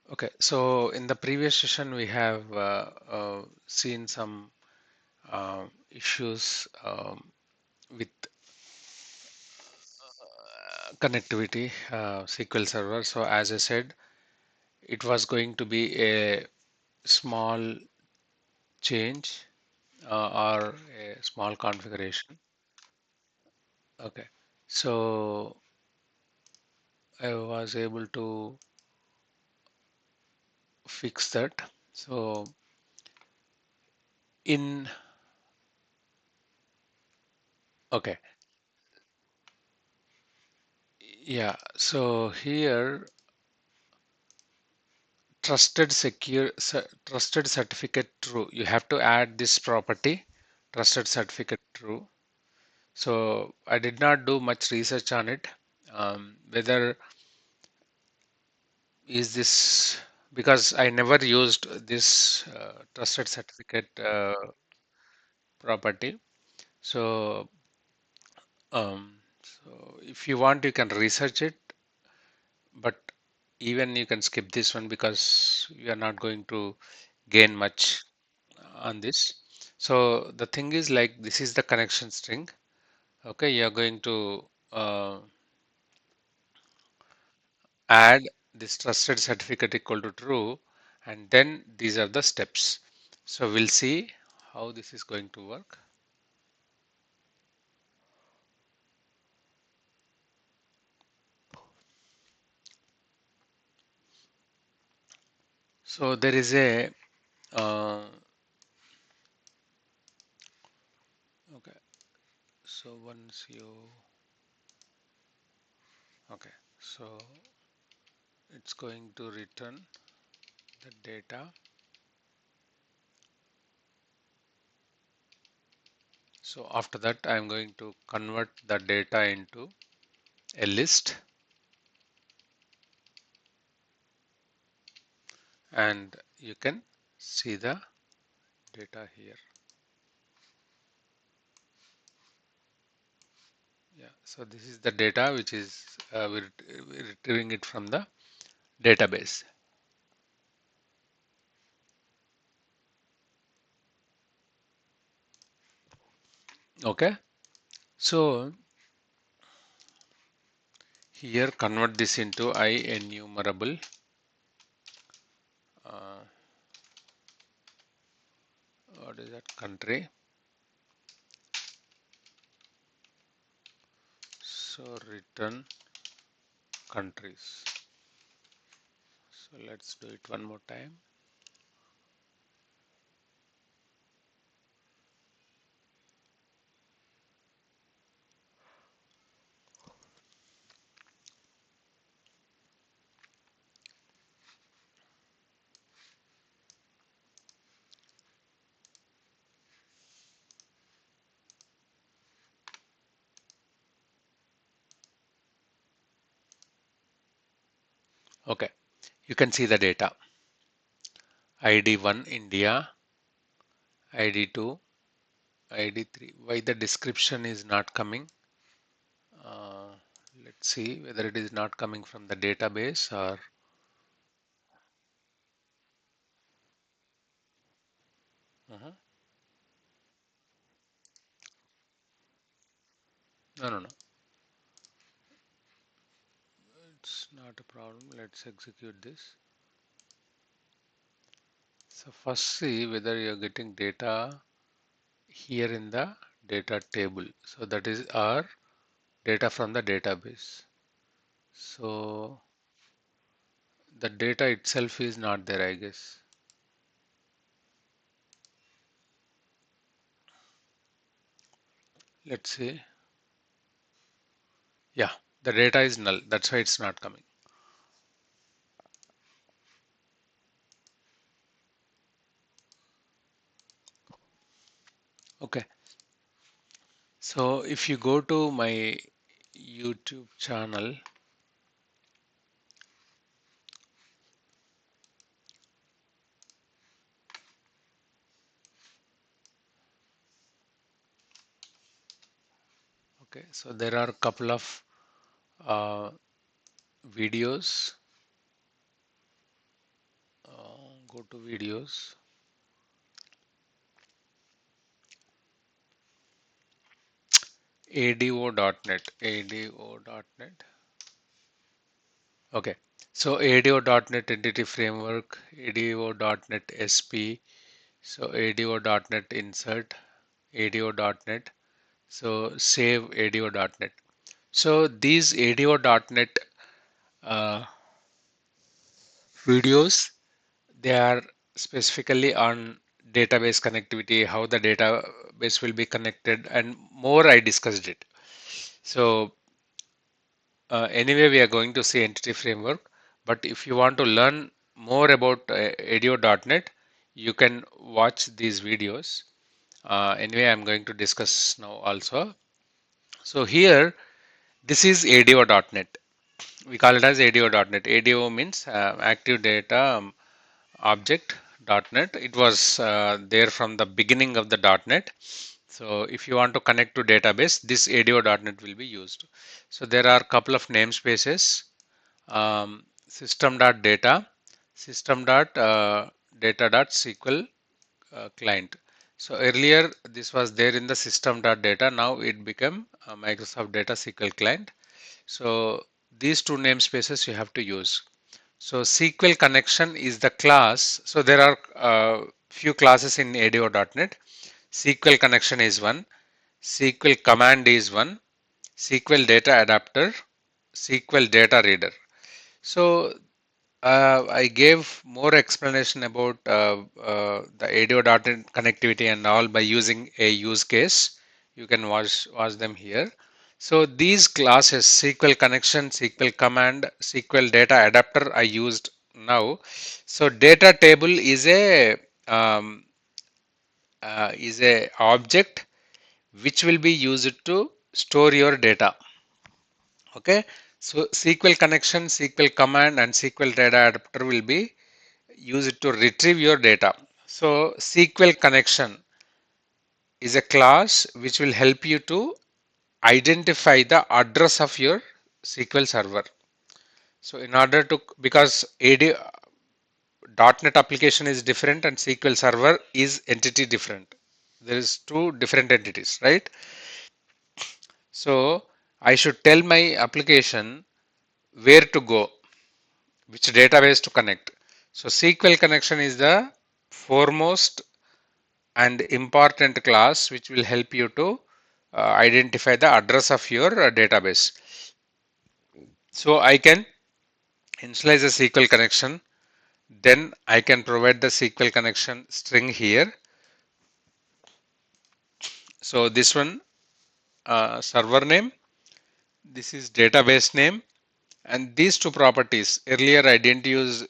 Okay, so in the previous session, we have seen some issues with connectivity, SQL Server. So as I said, it was going to be a small change or a small configuration. Okay, so I was able to fix that. So in okay, yeah. So here trusted certificate true. You have to add this property, trusted certificate true. So I did not do much research on it. Whether is this because I never used this trusted certificate property. So, so if you want, you can research it, but even you can skip this one because you are not going to gain much on this. So the thing is like this is the connection string. Okay, you are going to add this trusted certificate equal to true, and then these are the steps. So we'll see how this is going to work. So there is a okay. So once you okay, so it's going to return the data. So after that, I'm going to convert the data into a list, and you can see the data here. Yeah, so this is the data which is we're retrieving it from the database. Okay, so here convert this into enumerable. Uh, what is that country? So return countries. So let's do it one more time. Okay, you can see the data. ID1 India, ID2, ID3. Why the description is not coming? Uh, let's see whether it is not coming from the database or uh-huh. No, no, no. It's not a problem. Let's execute this. So first see whether you're getting data here in the data table. So that is our data from the database. So the data itself is not there, I guess. Let's see. Yeah, the data is null. That's why it's not coming. Okay. So if you go to my YouTube channel, okay, so there are a couple of uh, videos. Go to videos. ADO.NET. ADO.NET. Okay. So ADO.NET Entity Framework, ADO.NET SP, so ADO.NET Insert, ADO.NET. So save ADO.NET. So these ADO.NET uh, videos, they are specifically on database connectivity, how the database will be connected, and more I discussed it. So anyway, we are going to see entity framework, but if you want to learn more about ADO.NET, you can watch these videos. Anyway, I'm going to discuss now also. So here, this is ADO.NET. We call it as ADO.NET. ADO means Active Data Object.NET. It was there from the beginning of the .NET. So if you want to connect to database, this ADO.NET will be used. So there are a couple of namespaces. System.data, system.data.sql client. So earlier this was there in the system.data. Now it became Microsoft Data SQL client. So these two namespaces you have to use. So SQL connection is the class. So there are few classes in ADO.NET. SQL connection is one. SQL command is one. SQL data adapter. SQL data reader. So I gave more explanation about the ADO.NET connectivity and all by using a use case. You can watch them here. So these classes, SQL connection, SQL command, SQL data adapter, I used now. So data table um, is a object which will be used to store your data. Okay, so SQL connection, SQL command, and SQL data adapter will be used to retrieve your data. So SQL connection is a class which will help you to identify the address of your SQL server. So in order to, because .NET application is different and SQL server is entity different. There is two different entities, right? So I should tell my application where to go, which database to connect. So SQL connection is the foremost and important class which will help you to identify the address of your database. So I can initialize a SQL connection, then I can provide the SQL connection string here. So this one server name, this is database name, and these two properties. Earlier I didn't use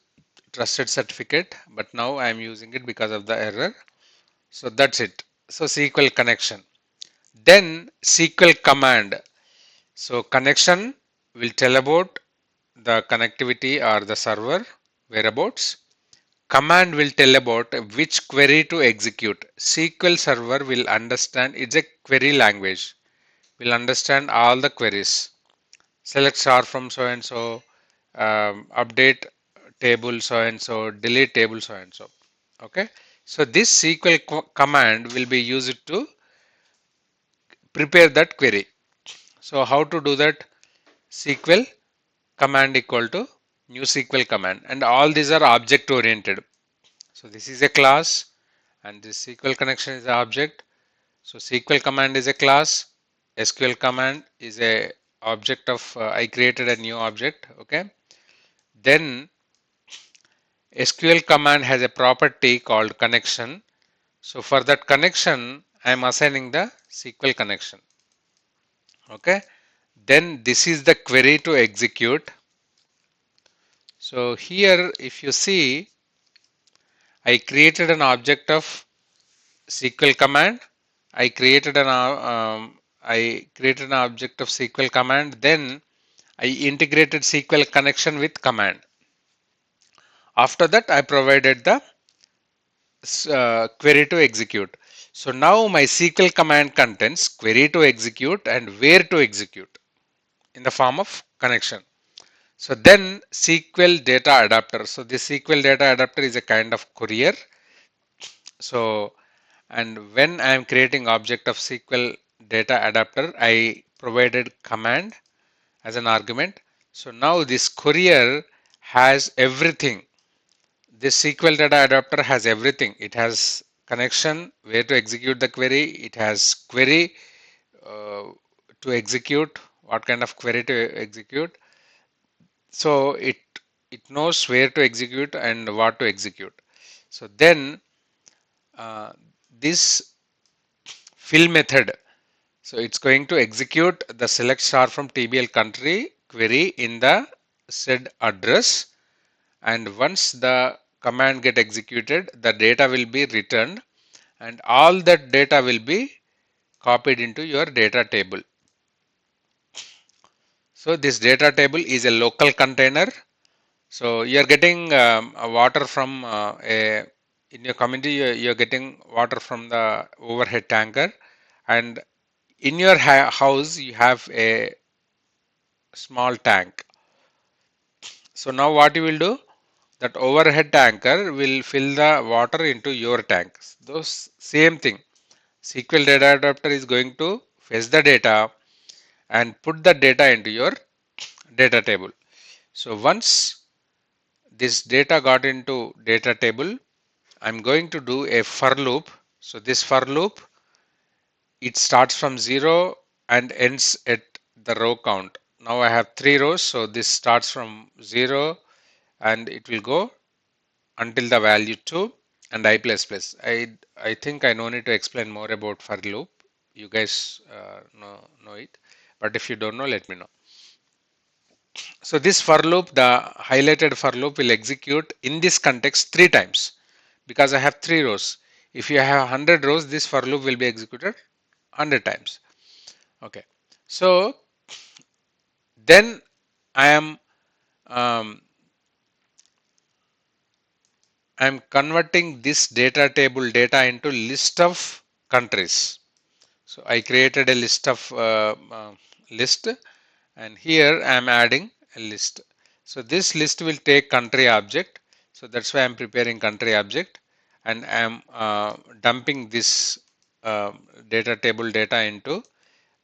trusted certificate, but now I am using it because of the error. So that's it. So SQL connection. Then SQL command. So connection will tell about the connectivity or the server whereabouts. Command will tell about which query to execute. SQL server will understand, it's a query language, will understand all the queries. Select star from so and so, update table so and so, delete table so and so. Okay. So this SQL command will be used to prepare that query. So how to do that? SQL command equal to new SQL command, and all these are object oriented. So this is a class and this SQL connection is an object. So SQL command is a class, SQL command is a object of I created a new object. Okay, then SQL command has a property called connection. So for that connection I am assigning the SQL connection. Okay, then this is the query to execute. So here if you see, I created an object of SQL command. I created an object of SQL command. Then I integrated SQL connection with command. After that, I provided the query to execute. So now my SQL command contains query to execute and where to execute in the form of connection. So then SQL data adapter. So this SQL data adapter is a kind of courier. So, and when I am creating object of SQL data adapter, I provided command as an argument. So now this courier has everything. This SQL data adapter has everything. It has connection, where to execute the query. It has query to execute, what kind of query to execute. So it knows where to execute and what to execute. So then uh, this fill method, so it's going to execute the select star from TBL country query in the said address, and once the command get executed, the data will be returned and all that data will be copied into your data table. So this data table is a local container. So you are getting water from in your community. You are getting water from the overhead tanker, and in your house you have a small tank. So now what you will do? That overhead tanker will fill the water into your tanks. Those same thing. SQL data adapter is going to fetch the data and put the data into your data table. So once this data got into data table, I'm going to do a for loop. So this for loop, it starts from 0 and ends at the row count. Now I have 3 rows, so this starts from 0 and it will go until the value 2 and I plus plus. I think I no need to explain more about for loop. You guys know it, but if you don't know, let me know. So this for loop, the highlighted for loop will execute in this context 3 times because I have 3 rows. If you have 100 rows, this for loop will be executed 100 times. Okay. So then I am um, I'm converting this data table data into list of countries. So I created a list of list, and here I am adding a list. So this list will take country object. So that's why I'm preparing country object, and I'm dumping this data table data into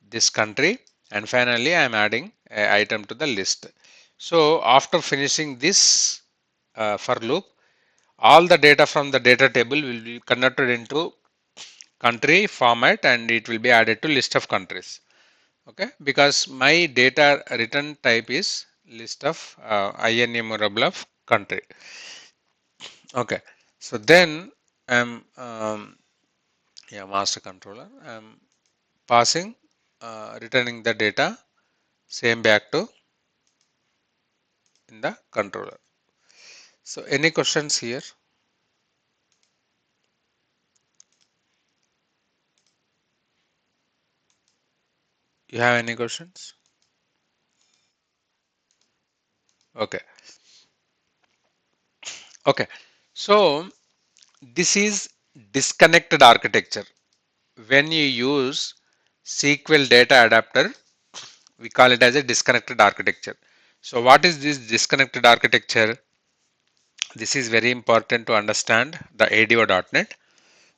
this country, and finally I am adding an item to the list. So after finishing this for loop, all the data from the data table will be converted into country format and it will be added to list of countries. Okay, because my data return type is list of INMorable of country. Okay, so then I'm yeah, master controller. I'm passing returning the data same back to in the controller. So any questions here? You have any questions? Okay. Okay. So this is disconnected architecture. When you use SQL data adapter, we call it as a disconnected architecture. So what is this disconnected architecture? This is very important to understand the ADO.NET.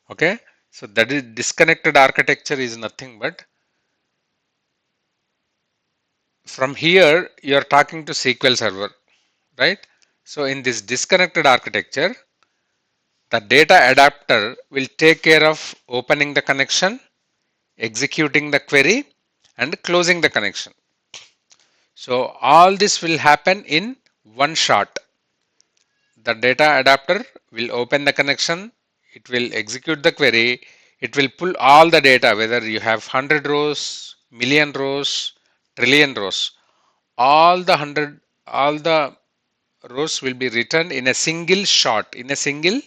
Okay. So that is disconnected architecture is nothing but from here you are talking to SQL server, right? So in this disconnected architecture, the data adapter will take care of opening the connection, executing the query, and closing the connection. So all this will happen in one shot. The data adapter will open the connection, it will execute the query, it will pull all the data, whether you have 100 rows, million rows, trillion rows, all the rows will be returned in a single shot, in a single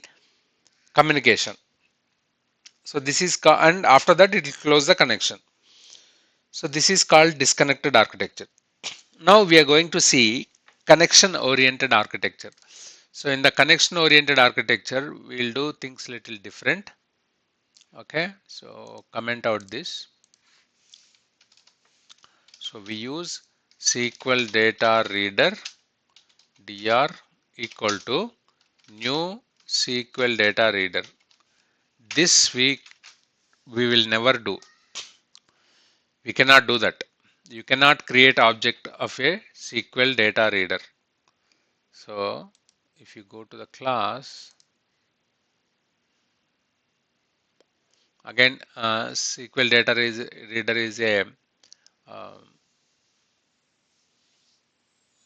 communication. So this is, and after that it will close the connection. So this is called disconnected architecture. Now we are going to see connection oriented architecture. So in the connection oriented architecture, we'll do things little different. Okay, so comment out this. So we use SQL data reader dr equal to new SQL data reader. This we will never do. We cannot do that. You cannot create object of a SQL data reader. So if you go to the class, again SQL data reader is a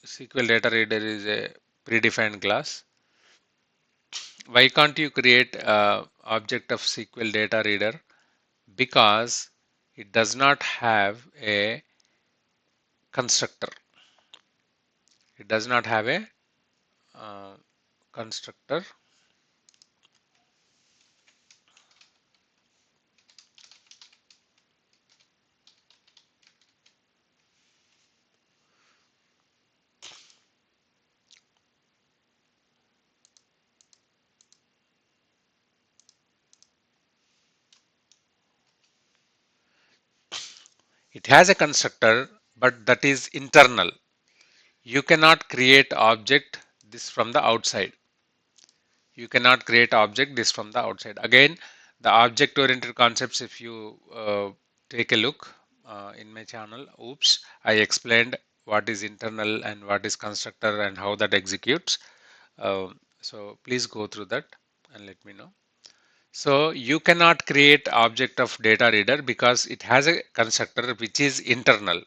SQL data reader is a predefined class. Why can't you create object of SQL data reader? Because it does not have a constructor. It does not have a uh, constructor. It has a constructor, but that is internal. You cannot create object this from the outside. You cannot create object this from the outside. Again, the object oriented concepts, if you take a look in my channel, oops, I explained what is internal and what is constructor and how that executes. So please go through that and let me know. So you cannot create object of data reader because it has a constructor which is internal.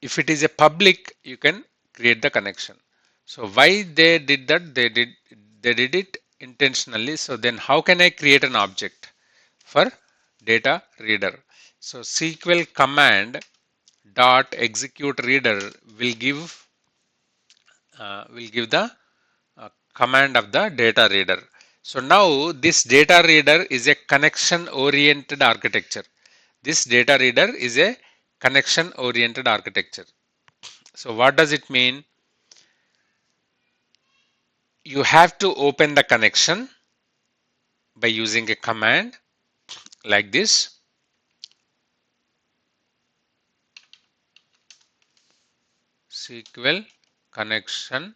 If it is a public, you can create the connection. So why they did that? They did it intentionally. So then how can I create an object for data reader? So SQL command dot execute reader will give the command of the data reader. So now this data reader is a connection oriented architecture. This data reader is a connection oriented architecture. So what does it mean? You have to open the connection by using a command like this. SQL connection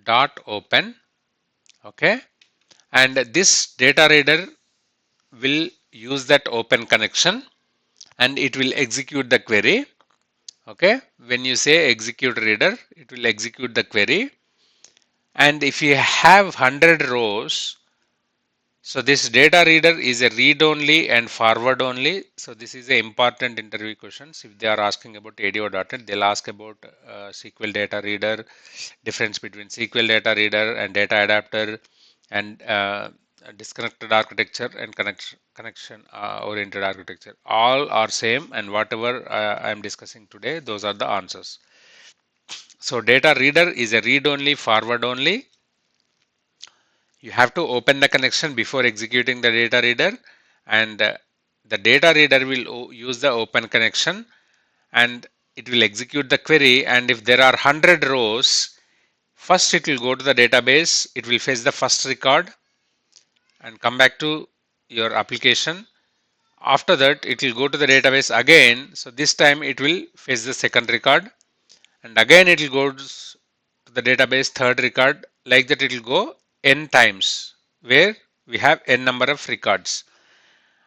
dot open. Okay. And this data reader will use that open connection and it will execute the query. Okay. When you say execute reader, it will execute the query. And if you have 100 rows, so this data reader is a read only and forward only. So this is an important interview questions. If they are asking about ADO.NET, they'll ask about SQL data reader, difference between SQL data reader and data adapter, and disconnected architecture and connection oriented architecture. All are same, and whatever I am discussing today, those are the answers. So data reader is a read only, forward only. You have to open the connection before executing the data reader, and the data reader will use the open connection and it will execute the query. And if there are 100 rows, first it will go to the database, it will fetch the first record and come back to your application. After that, it will go to the database again. So this time it will fetch the second record, and again it will go to the database third record. Like that, it will go n times, where we have n number of records.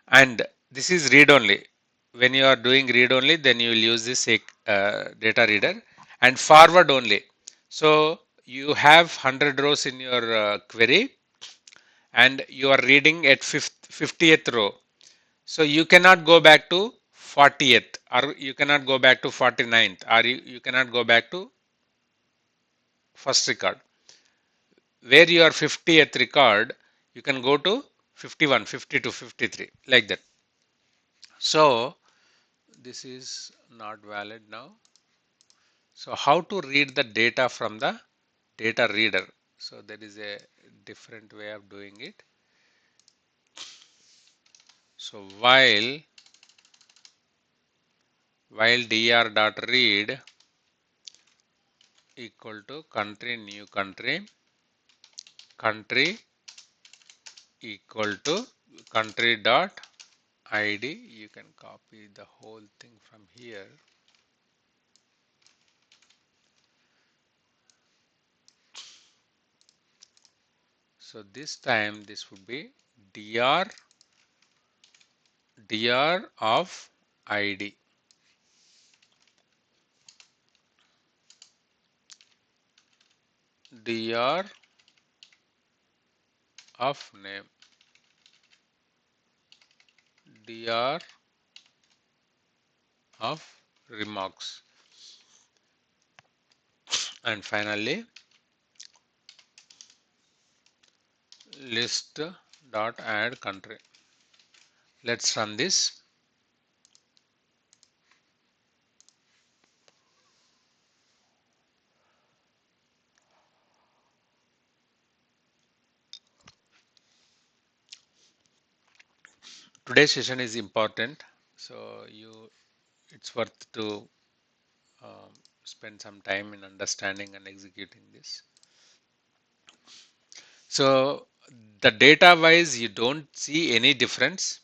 And this is read only. When you are doing read only, then you will use this data reader. And forward only. So you have 100 rows in your query and you are reading at 50th row. So you cannot go back to 40th, or you cannot go back to 49th, or you cannot go back to first record. Where you are 50th record, you can go to 51, 52, 53, like that. So this is not valid now. So how to read the data from the data reader? So there is a different way of doing it. So while dr.read equal to country new country equal to country dot id, you can copy the whole thing from here. So this time this would be dr of id, dr of name, dr of remarks, and finally list dot add country. Let's run this. Today's session is important, so it's worth to um, spend some time in understanding and executing this. So the data wise, you don't see any difference.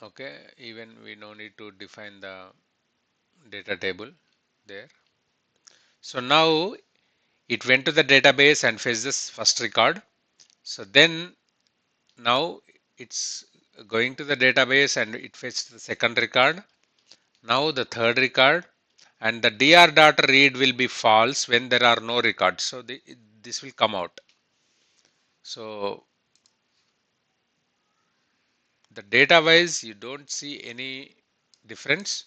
Okay, even we no need to define the data table there. So now it went to the database and fetched this first record. So then now it's going to the database and it fetched the second record. Now the third record, and the dr dot read will be false when there are no records. So this will come out. So the data wise you don't see any difference,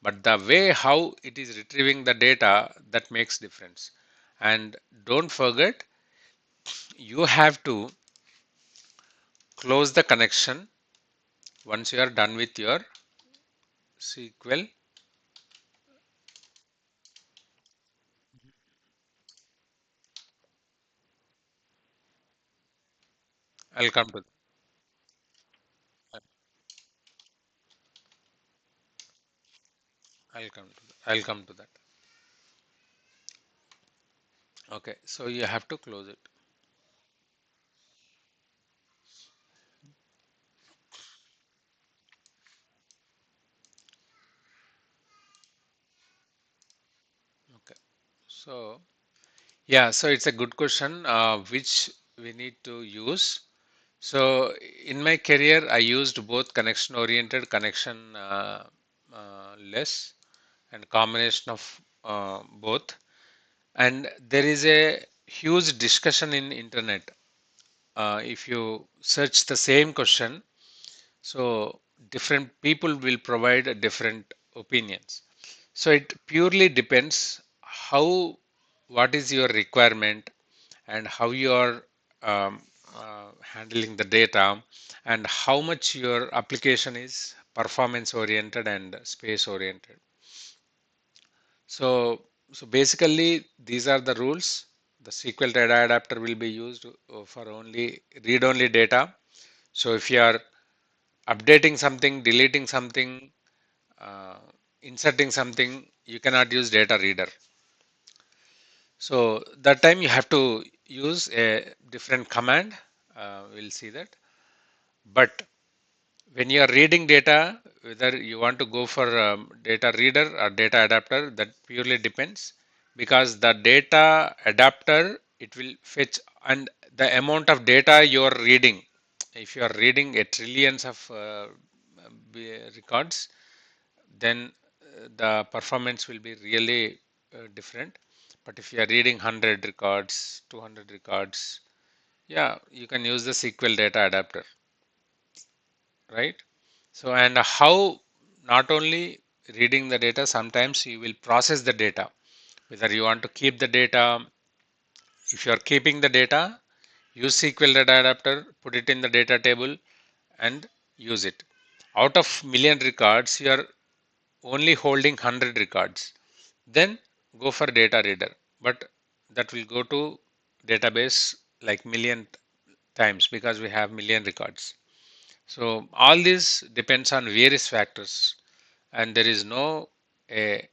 but the way how it is retrieving the data, that makes difference. And don't forget, you have to close the connection once you are done with your SQL. I'll come to I'll come to that. Okay, so you have to close it. Okay, so yeah, so it's a good question, which we need to use. So in my career, I used both connection oriented, connection less, and combination of both. And there is a huge discussion in internet. If you search the same question, so different people will provide different opinions. So it purely depends how, what is your requirement, and how you are handling the data, and how much your application is performance oriented and space oriented. So basically these are the rules. The SQL data adapter will be used for only read only data. So if you are updating something, deleting something, uh, inserting something, you cannot use data reader. So that time you have to use a different command. We'll see that. But when you are reading data, whether you want to go for data reader or data adapter, that purely depends, because the data adapter, it will fetch, and the amount of data you are reading. If you are reading a trillions of records, then the performance will be really different. But if you are reading 100 records, 200 records, yeah, you can use the SQL data adapter, right? So, and how, not only reading the data, sometimes you will process the data, whether you want to keep the data. If you are keeping the data, use SQL data adapter, put it in the data table and use it. Out of million records, you are only holding 100 records, then go for data reader, but that will go to database like million times, because we have million records. So all this depends on various factors, and there is no a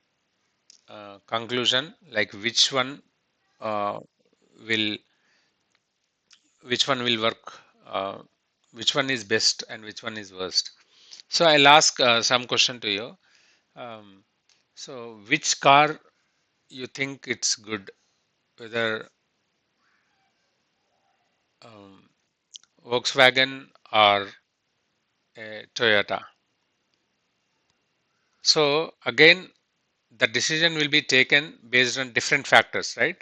conclusion like uh, will which one will work, which one is best and which one is worst. So I'll ask some question to you. Um, so which car you think it's good, whether um, Volkswagen or Toyota. So again, the decision will be taken based on different factors, right?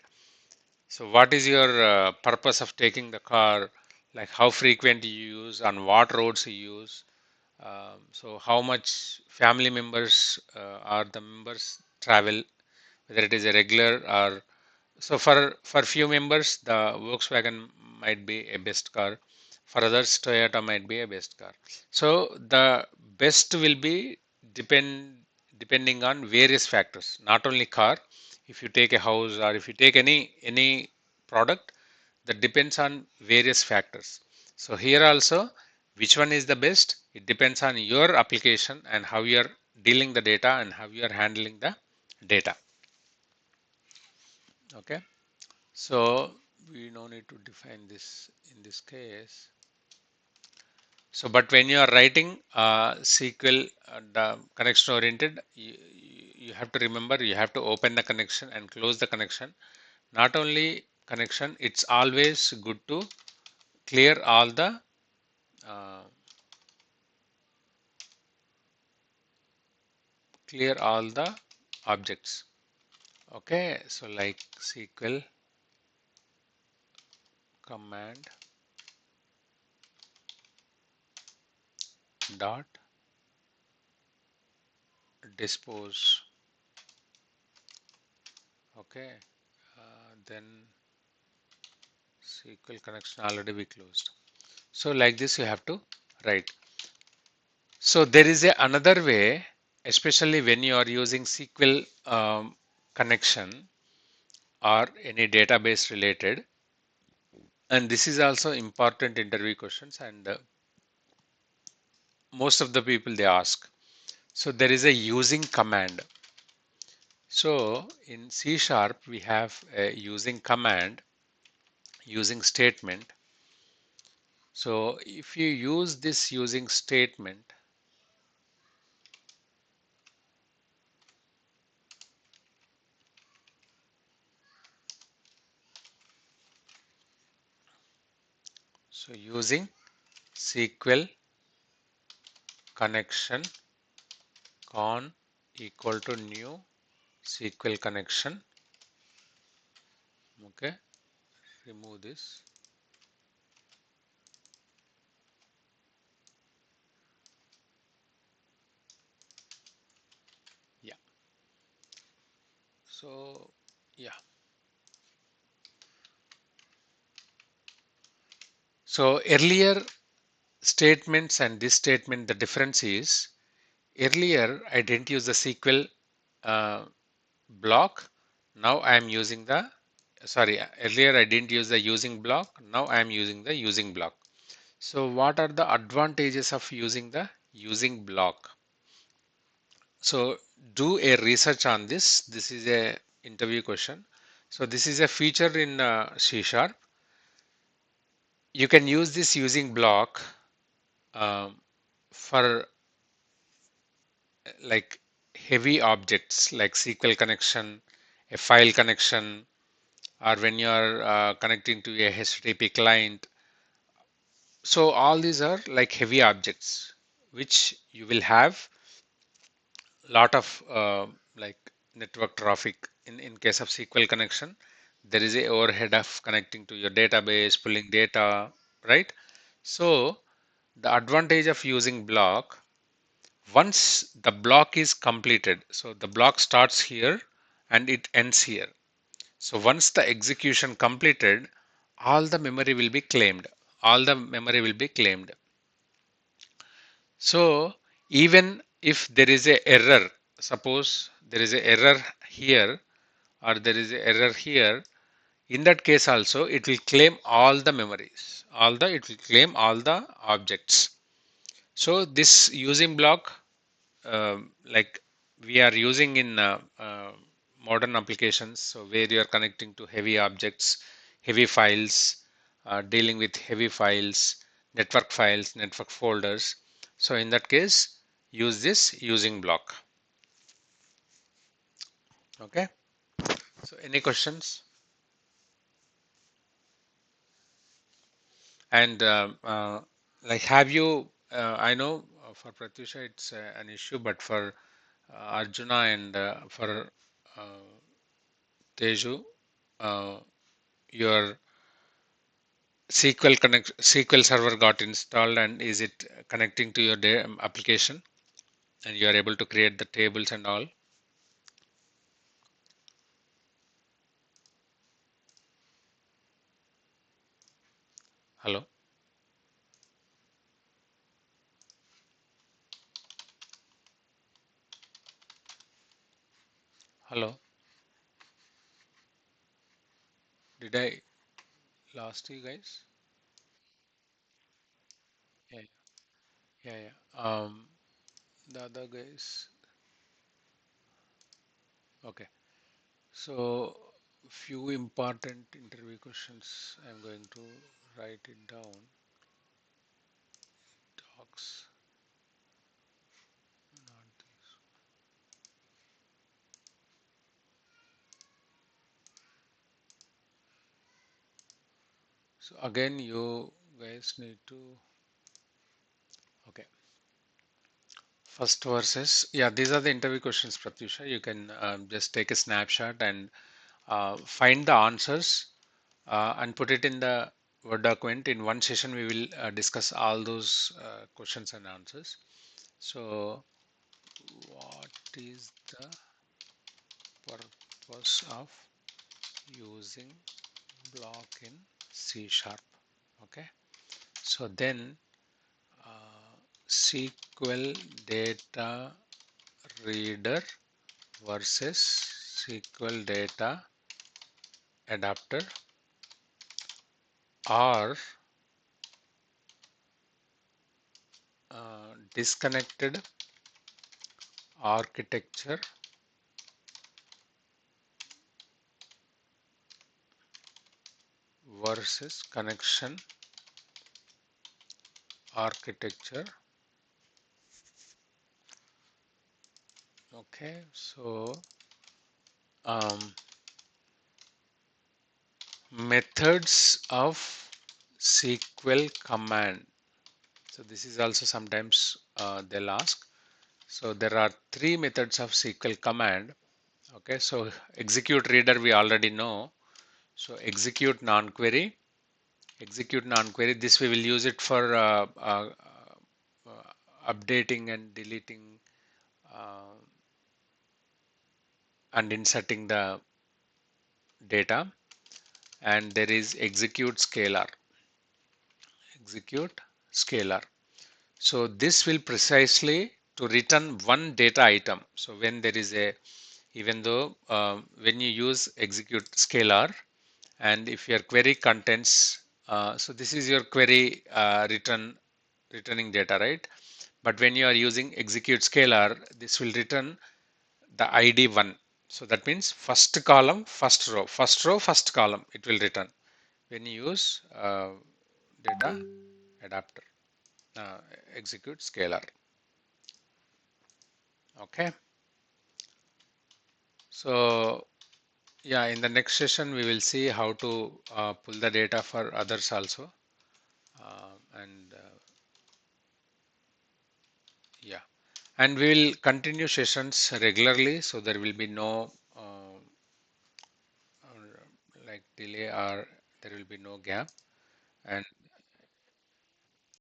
So what is your purpose of taking the car? Like how frequent you use, on what roads you use. So how much family members are the members travel, whether it is a regular or so for few members the Volkswagen might be a best car. For others, Toyota might be a best car. So the best will be depending on various factors, not only car. If you take a house or if you take any product, that depends on various factors. So here also, which one is the best? It depends on your application and how you are dealing the data and how you are handling the data. Okay. So we no need to define this in this case. So, but when you are writing SQL the connection oriented, you have to remember you have to open the connection and close the connection. Not only connection, it's always good to clear all the uh, objects. Okay, so like SQL command dot dispose. Okay, then SQL connection already we closed. So like this you have to write. So there is another way, especially when you are using SQL connection or any database related, and this is also important interview questions, and most of the people they ask. So there is a using command. So in C sharp we have a using command, using statement. So if you use this using statement, so using SQL connection con equal to new SQL connection. Okay, remove this. Yeah. So yeah. So earlier statements and this statement, the difference is earlier I didn't use the SQL uh, block. Now I am using the earlier I didn't use the using block. Now I am using the using block. So what are the advantages of using the using block? So do a research on this. This is a interview question. So this is a feature in C sharp. You can use this using block um, for like heavy objects like SQL connection, a file connection, or when you are connecting to a HTTP client. So all these are like heavy objects which you will have lot of like network traffic. In case of SQL connection, there is a overhead of connecting to your database, pulling data, right? So the advantage of using block, once the block is completed, so the block starts here and it ends here. So once the execution completed, all the memory will be claimed. All the memory will be claimed. So even if there is a error, suppose there is a error here or there is a error here, in that case also it will claim all the memories, it will claim all the objects. So this using block, like we are using in modern applications, so where you are connecting to heavy objects, heavy files, dealing with heavy files, network folders. So in that case, use this using block. Okay. So any questions? And like, have you? I know for Pratyusha it's an issue, but for Arjuna and for Teju, uh, your SQL server got installed, and is it connecting to your application, and you are able to create the tables and all? Hello, hello. Did I lost you guys? Yeah, yeah, yeah. The other guys. Okay. So, few important interview questions. I'm going to write it down. Talks, not this. So again, you guys need to. Okay. First verses. Yeah, these are the interview questions, Pratyusha. You can just take a snapshot and find the answers and put it in the Word document. In one session, we will discuss all those questions and answers. So, what is the purpose of using block in C sharp? Okay. So then SQL data reader versus SQL data adapter or disconnected architecture versus connection architecture. Okay, so um, methods of SQL command. So this is also sometimes they'll ask. So there are three methods of SQL command. Okay, so execute reader we already know. So execute non-query. This we will use it for updating and deleting uh, and inserting the data. And there is execute scalar. So this will precisely to return one data item. So when there is a, even though when you use execute scalar, and if your query contains, so this is your query returning data, right? But when you are using execute scalar, this will return the ID one. So that means first column, first row, first column, it will return when you use data adapter, uh, execute scalar. Okay. So yeah, in the next session, we will see how to pull the data for others also. And yeah, and we will continue sessions regularly, so there will be no like delay or there will be no gap. And